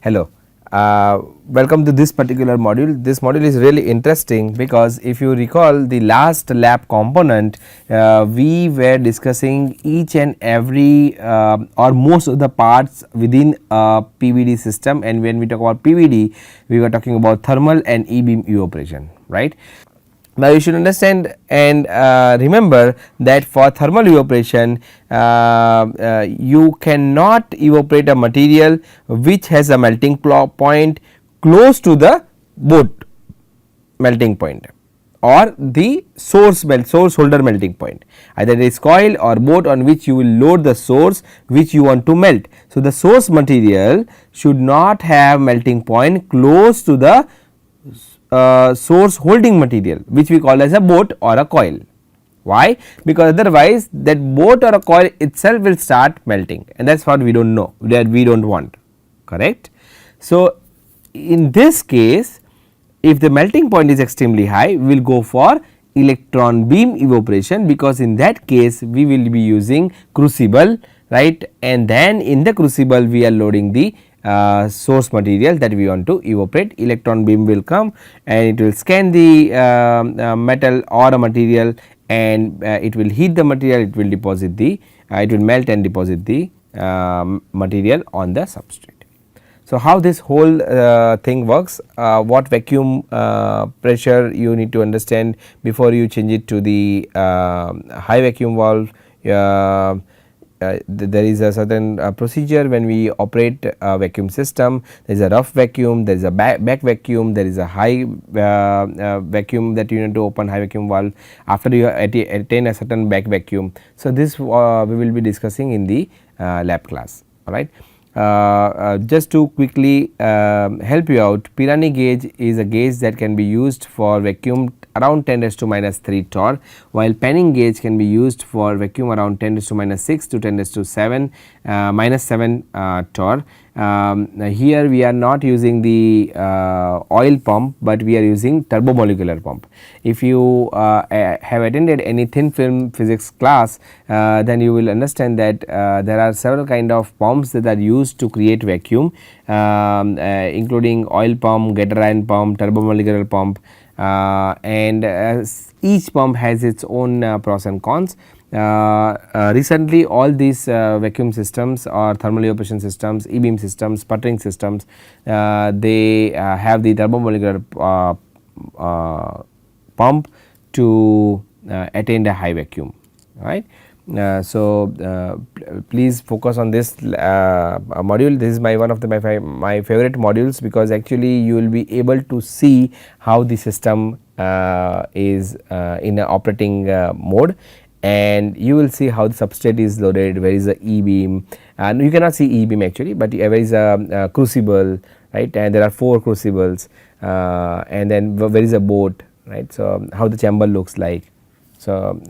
Hello, welcome to this particular module. This module is really interesting because if you recall the last lab component, we were discussing each and every or most of the parts within a PVD system, and when we talk about PVD we were talking about thermal and E-beam evaporation, right. Now, you should understand and remember that for thermal evaporation you cannot evaporate a material which has a melting point close to the boat melting point or the source holder melting point, either it is coil or boat on which you will load the source which you want to melt. So, the source material should not have melting point close to the source holding material which we call as a boat or a coil. Why? Because otherwise that boat or a coil itself will start melting, and that is what we do not know, that we do not want, correct. So, in this case if the melting point is extremely high, we will go for electron beam evaporation, because in that case we will be using crucible, right, and then in the crucible we are loading the source material that we want to evaporate. Electron beam will come and it will scan the metal or a material, and it will heat the material, it will deposit the it will melt and deposit the material on the substrate. So, how this whole thing works, what vacuum pressure you need to understand before you change it to the high vacuum valve. There is a certain procedure when we operate a vacuum system. There is a rough vacuum, there is a back vacuum, there is a high vacuum that you need to open high vacuum valve after you attain a certain back vacuum. So, this we will be discussing in the lab class, alright. Just to quickly help you out, Pirani gauge is a gauge that can be used for vacuum around 10 raised to minus 3 torr, while panning gauge can be used for vacuum around 10 raised to minus 6 to 10 raised to 7 minus 7 torr. Here we are not using the oil pump, but we are using turbomolecular pump. If you have attended any thin film physics class, then you will understand that there are several kind of pumps that are used to create vacuum, including oil pump, gas turbine pump, turbomolecular pump, and each pump has its own pros and cons. Recently all these vacuum systems or thermal evaporation systems, E-beam systems, sputtering systems, they have the turbomolecular pump to attain the high vacuum, right. So, please focus on this module. This is one of my favorite modules, because actually you will be able to see how the system is in a operating mode, and you will see how the substrate is loaded, where is the E-beam, and you cannot see E-beam actually, but where is a crucible, right, and there are 4 crucibles, and then where is a boat, right. So, how the chamber looks like. So,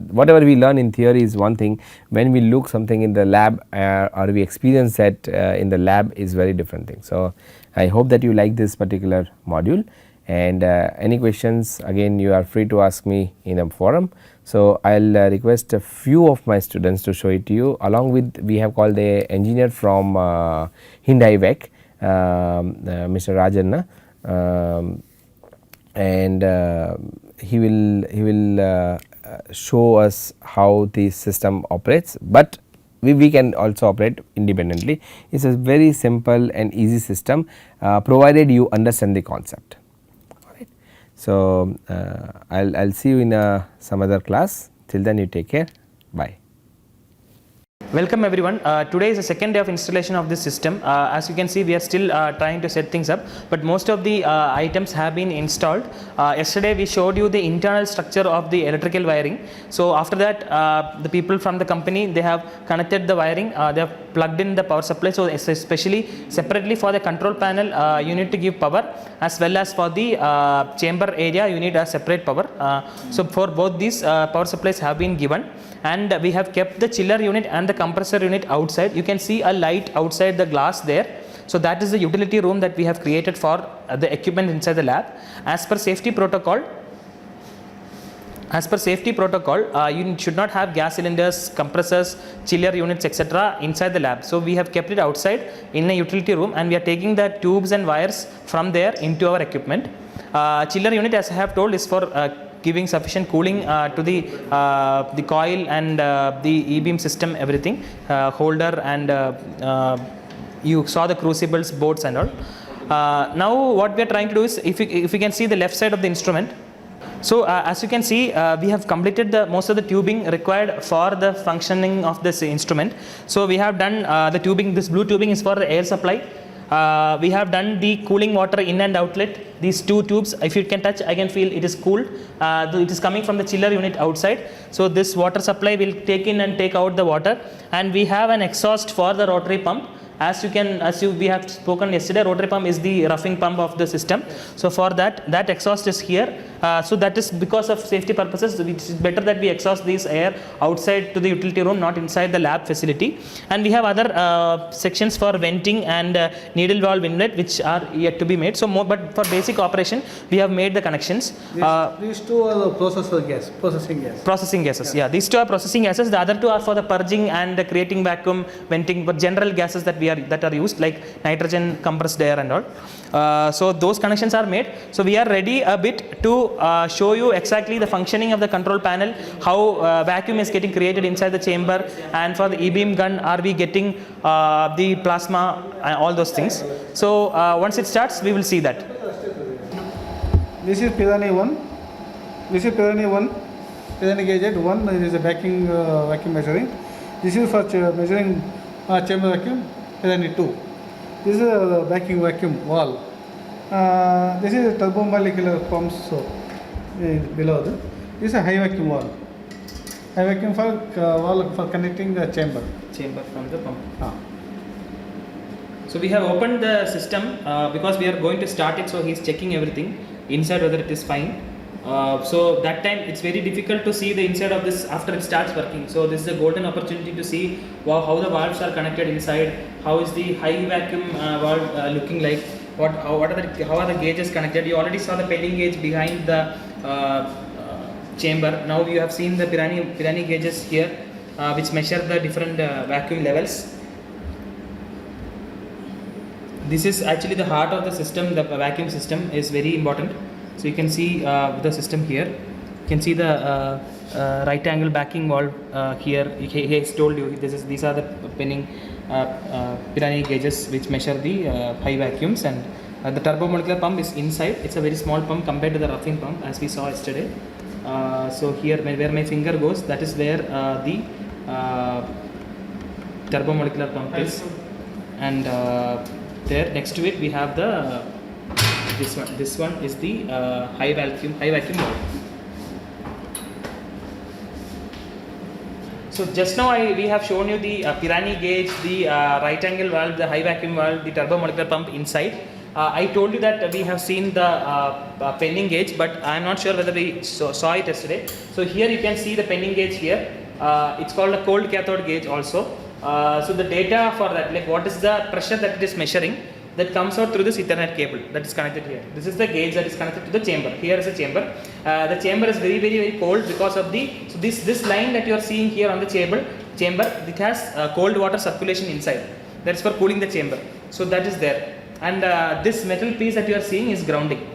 whatever we learn in theory is one thing, when we look something in the lab or we experience that in the lab is very different thing. So, I hope that you like this particular module, and any questions again you are free to ask me in a forum. So, I will request a few of my students to show it to you, along with we have called the engineer from Hyundai VEC, Mr. Rajanna, and he will show us how the system operates, but we can also operate independently. It is a very simple and easy system, provided you understand the concept. Alright. So, I will see you in some other class. Till then, you take care. Bye. Welcome everyone. Today is the second day of installation of this system. As you can see, we are still trying to set things up, but most of the items have been installed. Yesterday we showed you the internal structure of the electrical wiring. So after that, the people from the company, they have connected the wiring, they have plugged in the power supply. So especially separately for the control panel, you need to give power, as well as for the chamber area you need a separate power. So for both these power supplies have been given, and we have kept the chiller unit and the compressor unit outside. You can see a light outside the glass there. So that is the utility room that we have created for the equipment inside the lab. As per safety protocol, As per safety protocol, you should not have gas cylinders, compressors, chiller units, etc. inside the lab. So we have kept it outside in a utility room, and we are taking the tubes and wires from there into our equipment. Chiller unit, as I have told, is for giving sufficient cooling to the coil and the e-beam system, everything, holder, and you saw the crucibles, boards and all. Now what we are trying to do is, if you can see the left side of the instrument. So as you can see, we have completed most of the tubing required for the functioning of this instrument. So we have done the tubing. This blue tubing is for the air supply. We have done the cooling water in and outlet. These two tubes, if you can touch, I can feel it is cooled. It is coming from the chiller unit outside. So this water supply will take in and take out the water. And we have an exhaust for the rotary pump. As we have spoken yesterday, rotary pump is the roughing pump of the system. So for that exhaust is here. So that is because of safety purposes. It is better that we exhaust this air outside to the utility room, not inside the lab facility. And we have other sections for venting and needle valve inlet, which are yet to be made. So but for basic operation, we have made the connections. These two are the processing gas. Processing gases. Yeah, these two are processing gases. The other two are for the purging and creating vacuum, venting, but general gases that are used, like nitrogen, compressed air and all. So those connections are made. So we are ready a bit to show you exactly the functioning of the control panel, how vacuum is getting created inside the chamber, and for the e-beam gun, are we getting the plasma, all those things. So once it starts, we will see that. This is Pirani 1. This is Pirani 1. Pirani gauge 1. It is a vacuum measuring. This is for measuring chamber vacuum. Pirani 2. This is a vacuum valve. This is a turbomolecular pumps below this. This is a high vacuum valve. High vacuum valve for connecting the chamber From the pump. So we have opened the system because we are going to start it. So he is checking everything inside, whether it is fine. So that time it's very difficult to see the inside of this after it starts working. So this is a golden opportunity to see how the valves are connected inside. How is the high vacuum valve looking like? How are the gauges connected? You already saw the pending gauge behind the chamber. Now you have seen the Pirani gauges here, which measure the different vacuum levels. This is actually the heart of the system. The vacuum system is very important. So you can see the system here. You can see the right angle backing valve here. He has told you these are the Pirani gauges which measure the high vacuums, and the turbomolecular pump is inside. It's a very small pump compared to the roughing pump, as we saw yesterday. So here where my finger goes, that is where the turbomolecular pump is, and there next to it we have the this one is the high vacuum valve. So just now we have shown you the Pirani gauge, the right angle valve, the high vacuum valve, the turbomolecular pump inside. I told you that we have seen the pending gauge, but I am not sure whether we saw it yesterday. So here you can see the pending gauge here. It's called a cold cathode gauge also. So the data for that, like what is the pressure that it is measuring, that comes out through this Ethernet cable that is connected here. This is the gauge that is connected to the chamber. Here is a chamber. The chamber is very cold because of this line that you are seeing here on the chamber. It has cold water circulation inside. That is for cooling the chamber. So that is there. And this metal piece that you are seeing is grounding.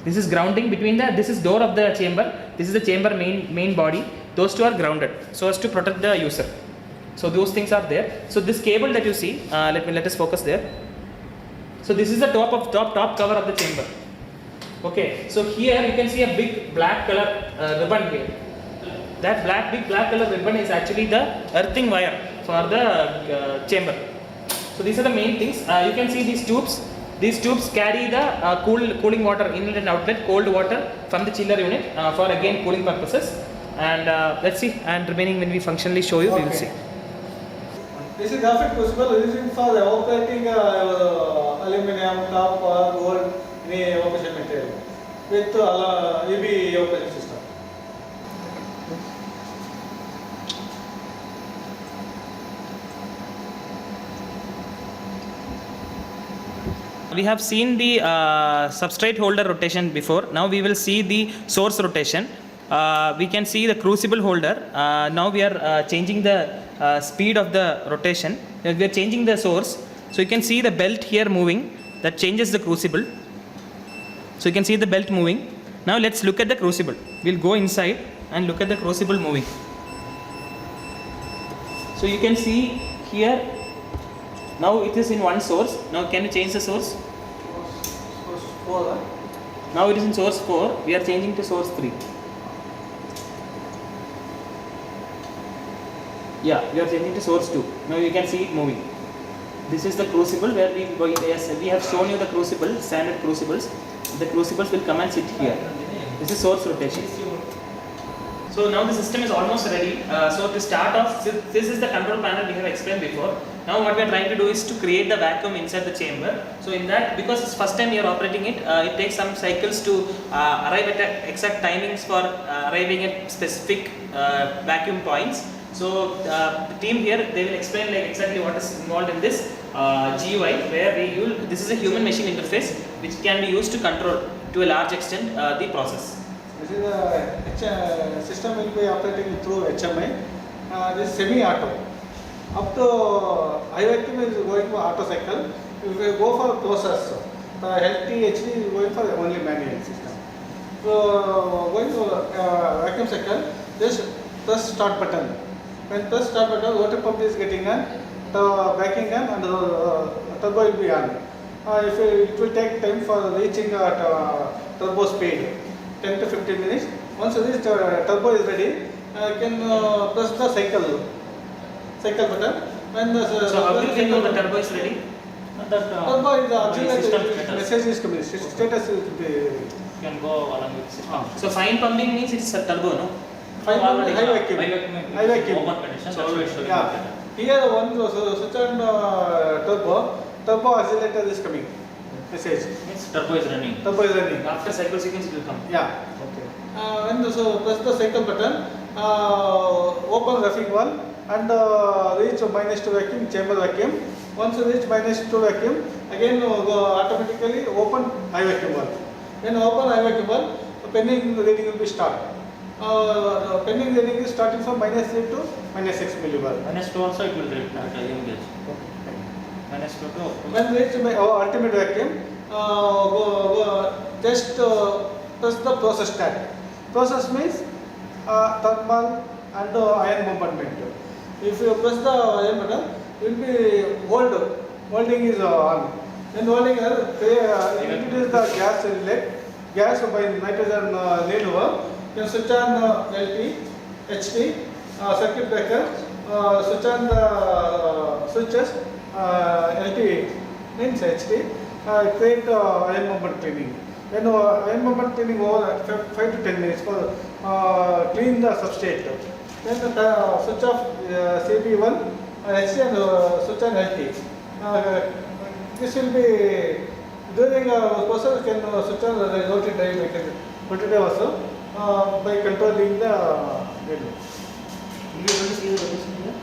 This is grounding between this is door of the chamber. This is the chamber main body. Those two are grounded so as to protect the user. So those things are there. So this cable that you see, let us focus there. So this is the top cover of the chamber. Okay, so here you can see a big black color ribbon here. That big black color ribbon is actually the earthing wire for the chamber. So these are the main things. You can see these tubes. These tubes carry the cooling water, inlet and outlet, cold water from the chiller unit for again cooling purposes. And let's see. And remaining when we functionally show you, we will see. This is graphite crucible using for operating aluminum, copper, gold, any evaporation material with EB evaporation system. We have seen the substrate holder rotation before. Now we will see the source rotation. we can see the crucible holder. Now we are changing the speed of the rotation. We are changing the source. So you can see the belt here moving. That changes the crucible. So you can see the belt moving. Now let's look at the crucible. We'll go inside and look at the crucible moving. So you can see here. Now it is in one source. Now can you change the source? Source 4. Now it is in source 4. We are changing to source 3. Yeah, we are changing to source 2. Now you can see it moving. This is the crucible where we have shown you the crucible, standard crucibles. The crucibles will come and sit here. This is source rotation. So now the system is almost ready. So to start off, this is the control panel we have explained before. Now what we are trying to do is to create the vacuum inside the chamber. So in that, because it's first time you are operating it, it takes some cycles to arrive at exact timings for arriving at specific vacuum points. So the team here, they will explain like exactly what is involved in this GUI, where we use, this is a human machine interface which can be used to control to a large extent the process. This is the system will be operating through HMI. This is semi-auto. Up to high vacuum is going for auto cycle. If we go for process, the LT, HD is going for only manual system. So going to vacuum cycle, just press start button. When press start button, water pump is getting on, the backing on, and the turbo will be on. If it will take time for reaching turbo speed, 10 to 15 minutes. Once this turbo is ready, you can press the cycle button. When the So how do you know the turbo is ready? turbo is auxiliary message is coming. Status will be. You can go along with system. So fine pumping means it's a turbo, no? High vacuum. High vacuum. Open condition. So Yeah. Here one switch on turbo oscillator is coming. Message. Means turbo is running. Turbo is running. after cycle sequence it will come. Yeah. Okay. When press the cycle button, open roughing valve and reach -2 vacuum, chamber vacuum. Once you reach -2 vacuum, again automatically open high vacuum valve. When open high vacuum valve, the pending reading will be start. The pending reading is starting from -3 to -6 millibar. -2 also it will read at engage. -2 to. When reach ultimate vacuum, just press the process tab. Process means thermal and ion bombardment. If you press the ion button, it will be holding is on. Then holding introduce the gas inlet, gas by nitrogen needle valve. You switch on LT, HT, circuit breaker, switch on the switches, LT means HT, create ion bombard cleaning. When ion bombard cleaning over 5 to 10 minutes for clean the substrate. Then switch off CB1, HT and switch on LT. This will be during process can switch on the rotary drive also by controlling the needle. Will you able to see the rotation here?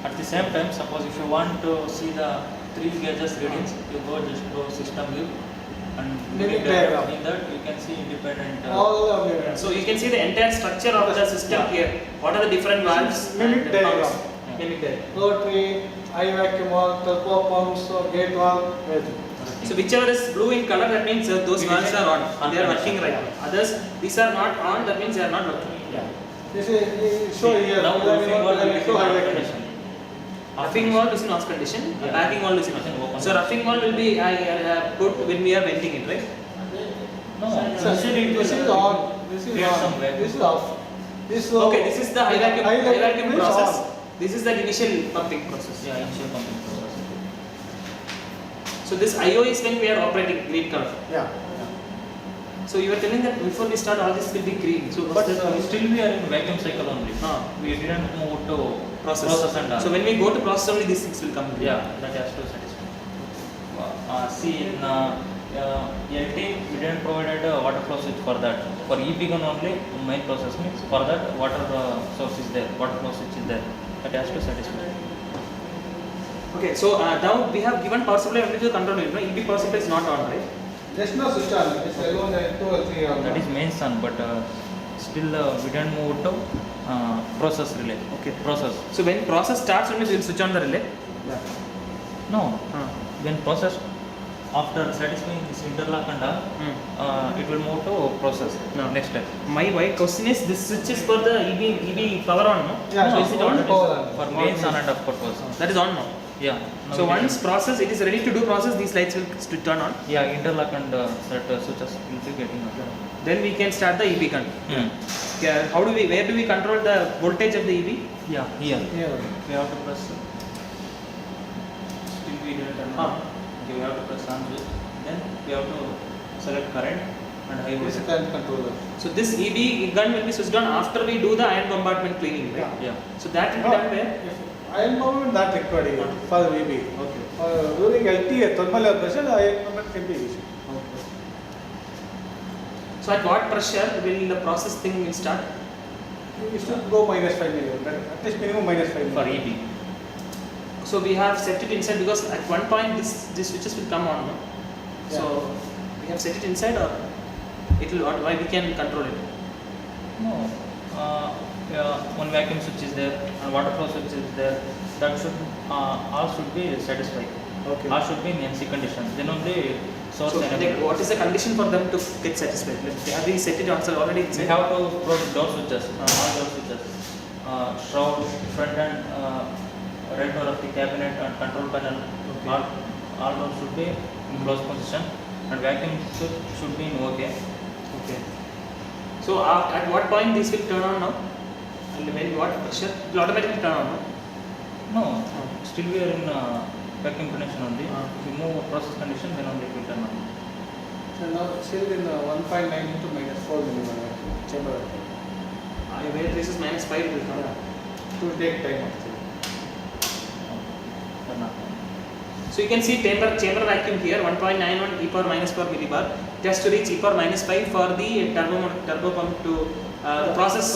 At the same time, suppose if you want to see the 3 gauges readings, you go just to system view and Mimic diagram. in that you can see independent. All of them. So you can see the entire structure of the system here. What are the different valves? Mimic and diagram. pumps? Mimic diagram. Rotary, high vacuum valve, turbo pumps, gate valve, everything. So whichever is blue in color, that means those valves are on. They are working right. Others, these are not on. That means they are not working. Yeah. This is show here. Now roughing valve will be show high off vacuum. condition. Roughing valve is in off condition. Yeah. Backing valve is in on. So roughing valve will be put when we are venting it, right? No, So, initially it this will is on. This is create some on. vacuum. This is off. This Okay, this is the high vacuum means process. on. This is the initial pumping process. Yeah, initial pumping process. So this IO is when we are operating green color. Yeah. So you were telling that before we start all this will be green. So But still we are in vacuum cycle only. Ah. We didn't move to process and all. So when we go to process only these things will come. Green. Yeah, that has to satisfy. See in LT we didn't provide a water flow switch for that. For EP gun only main process means for that water source is there, water flow switch is there. That has to satisfy. Okay, so now we have given power supply only to the control unit. No, EP power supply is not on, right? Just now switch on. It's L1, L2, L3 on. That is main sun, but still we didn't move to process relay. Okay. Process. So when process starts, only we will switch on the relay. Yeah. No. When process after satisfying this interlock and all, it will move to process. No. Next step. My question is, this switch is for the EB power on, no? Yeah, So is it on? only power on. For main sun and off purpose. That is on now. Yeah. Now So we once process, it is ready to do process, these lights will turn on. yeah, interlock and that switches will be getting on. Then we can start the EB control. Yeah. Where do we control the voltage of the EB? Yeah. Here. Yeah. We have to press. Still we didn't turn on. Okay, we have to press on switch. Then we have to select current and high This is voltage. current controller. So this EB gun will be switched on after we do the iron bombardment cleaning, right? Yeah. So that will be done where? Iron movement not required here for VB. Okay. During LTA, thermal pressure, iron movement can be used. So at what pressure will the process thing will start? You should go minus 5 million, but at least minimum minus 5 For million. EB. So we have set it inside because at one point these switches will come on, no? So we have set it inside, or it will, or why we can control it? No. One vacuum switch is there and water flow switch is there. That should all should be satisfied. Okay. All should be in NC condition. Then only source So enable. what is the condition for them to get satisfied? Have we set it also already We inside? have to put door switches, all door switches, shroud, front and right door of the cabinet and control panel. Okay. All doors should be in closed position and vacuum switch should be in OK. Okay. So at what point this will turn on now? And when what pressure? It will automatically turn on, no? No, still we are in vacuum condition only. Ah. If you move process condition, then only it will turn on. So now still in 1.9 into minus 4 million chamber. When this is minus 5, it will come. It will take time actually. Turn on. So you can see chamber vacuum here, 1.91 e power minus 4 millibar. It has to reach e power minus 5 for the turbo pump to the process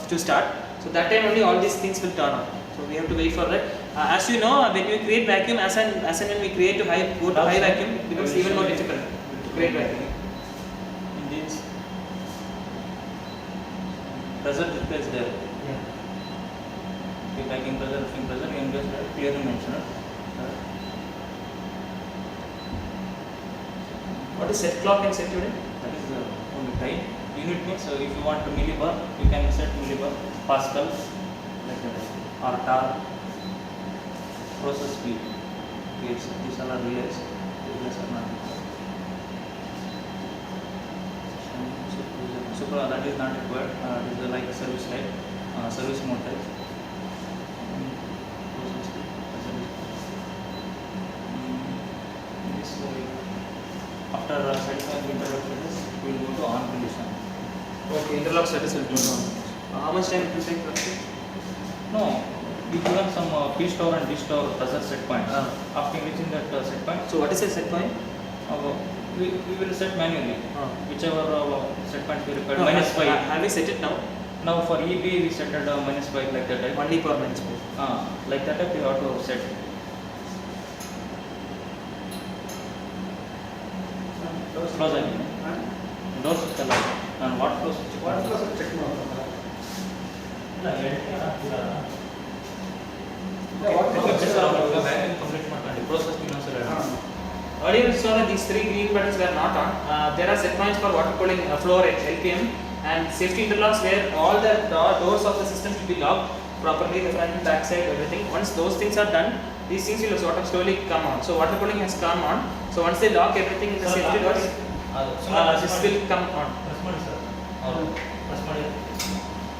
to start. So that time only all these things will turn on. So we have to wait for that. As you know, when we create vacuum, as and when we create go to high vacuum, it becomes even more difficult to create vacuum. In this pressure display is there. Yeah. The vacuum pressure, filling pressure, you just clearly mentioned. What is set clock and set unit? That is only time. Unit means if you want to millibar, you can set millibar, Pascal, like that, or tar, process speed. These all are relays. Relays are not. So that is not required. It is like service light, service mode type. Process speed, this after satisfying the interlock status, we will go to on condition. Okay, interlock status will turn on. How much time it will take roughly? No, we given some P store and D store pressure set points. After reaching that set point, So what is the set point? we will set manually. Whichever set point we require. No, Minus 5. Have we set it now? Now for EB we set it minus 5 like that type. 1 e power minus 5. Like that type we have to set. Close again. Doors switch and what flow switch? What was the check now? Earlier we saw that these 3 green buttons were not on. There are set points for water cooling flow rate LPM and safety interlocks where all the doors of the system will be locked properly, the front and back side, everything. Once those things are done, these things will sort of slowly come on. So water cooling has come on. So once they lock everything in the safety doors, this will come on.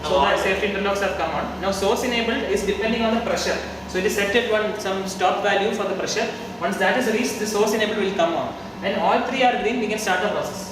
So the safety interlocks have come on. Now source enabled is depending on the pressure. So it is set at some stop value for the pressure. Once that is reached, the source enabled will come on. When all 3 are green, we can start the process.